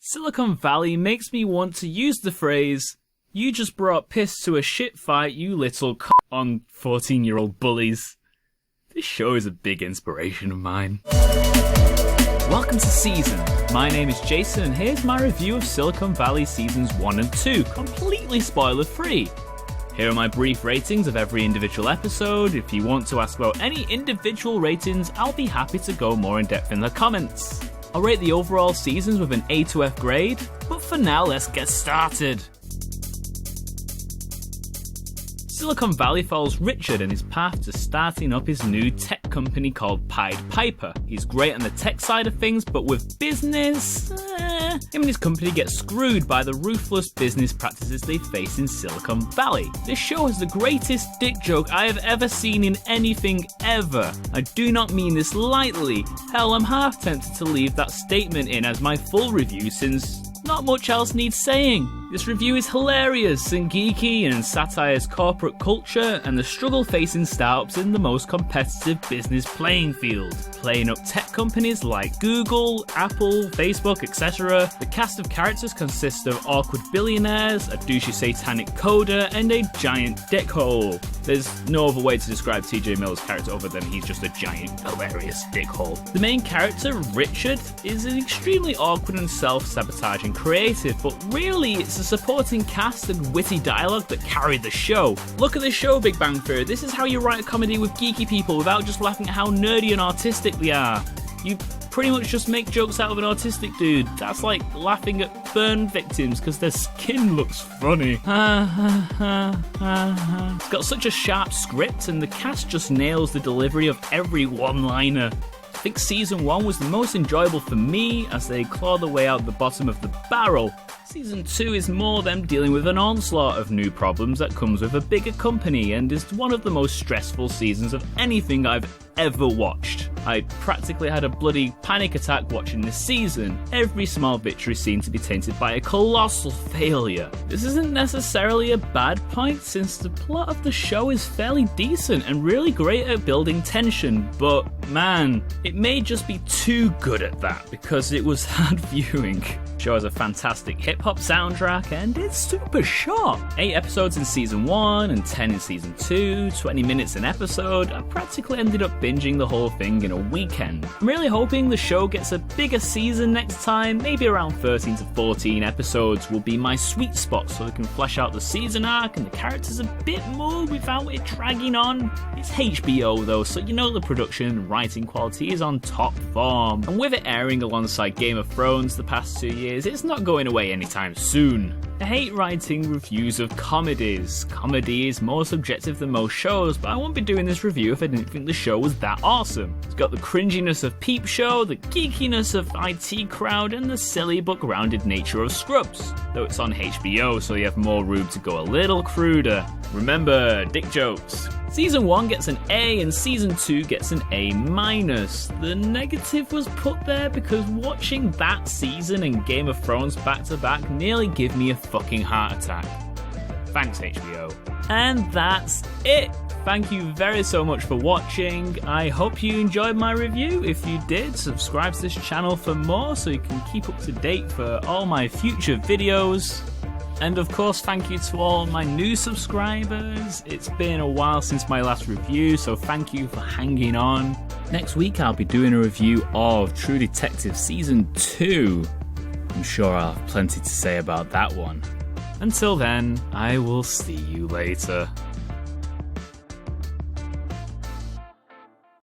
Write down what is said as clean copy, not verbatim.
Silicon Valley makes me want to use the phrase, "You just brought piss to a shit fight, you little c*** on 14-year-old bullies." This show is a big inspiration of mine. Welcome to Season. My name is Jason and here's my review of Silicon Valley Seasons 1 and 2, completely spoiler free. Here are my brief ratings of every individual episode. If you want to ask about any individual ratings, I'll be happy to go more in depth in the comments. I'll rate the overall seasons with an A to F grade, but for now let's get started. Silicon Valley follows Richard in his path to starting up his new tech company called Pied Piper. He's great on the tech side of things, but with business, him and his company get screwed by the ruthless business practices they face in Silicon Valley. This show has the greatest dick joke I have ever seen in anything ever. I do not mean this lightly. Hell, I'm half tempted to leave that statement in as my full review since not much else needs saying. This review is hilarious and geeky and satires corporate culture and the struggle facing startups in the most competitive business playing field. Playing up tech companies like Google, Apple, Facebook, etc. The cast of characters consists of awkward billionaires, a douchey satanic coder, and a giant dickhole. There's no other way to describe TJ Miller's character other than he's just a giant, hilarious dickhole. The main character, Richard, is an extremely awkward and self-sabotaging creative, but really it's a supporting cast and witty dialogue that carry the show. Look at this show, Big Bang Theory. This is how you write a comedy with geeky people without just laughing at how nerdy and artistic they are. You pretty much just make jokes out of an autistic dude. That's like laughing at burn victims because their skin looks funny. It's got such a sharp script and the cast just nails the delivery of every one-liner. I think Season 1 was the most enjoyable for me as they claw their way out the bottom of the barrel. Season 2 is more them dealing with an onslaught of new problems that comes with a bigger company and is one of the most stressful seasons of anything I've ever watched. I practically had a bloody panic attack watching this season. Every small victory seemed to be tainted by a colossal failure. This isn't necessarily a bad point since the plot of the show is fairly decent and really great at building tension, but man, it may just be too good at that because it was hard viewing. The show has a fantastic hip-hop soundtrack and it's super short. 8 episodes in Season 1 and 10 in Season 2, 20 minutes an episode. I practically ended up binging the whole thing in a weekend. I'm really hoping the show gets a bigger season next time. Maybe around 13 to 14 episodes will be my sweet spot so they can flesh out the season arc and the characters a bit more without it dragging on. It's HBO though, so you know the production and writing quality is on top form. And with it airing alongside Game of Thrones the past 2 years, it's not going away anytime soon. I hate writing reviews of comedies. Comedy is more subjective than most shows, but I won't be doing this review if I didn't think the show was that awesome. It's got the cringiness of Peep Show, the geekiness of IT Crowd, and the silly but grounded nature of Scrubs. Though it's on HBO, so you have more room to go a little cruder. Remember, dick jokes. Season 1 gets an A and Season 2 gets an A-. The negative was put there because watching that season and Game of Thrones back to back nearly gave me a fucking heart attack. Thanks HBO. And that's it. Thank you very so much for watching. I hope you enjoyed my review. If you did, subscribe to this channel for more so you can keep up to date for all my future videos. And of course, thank you to all my new subscribers. It's been a while since my last review, so thank you for hanging on. Next week, I'll be doing a review of True Detective Season 2. I'm sure I'll have plenty to say about that one. Until then, I will see you later.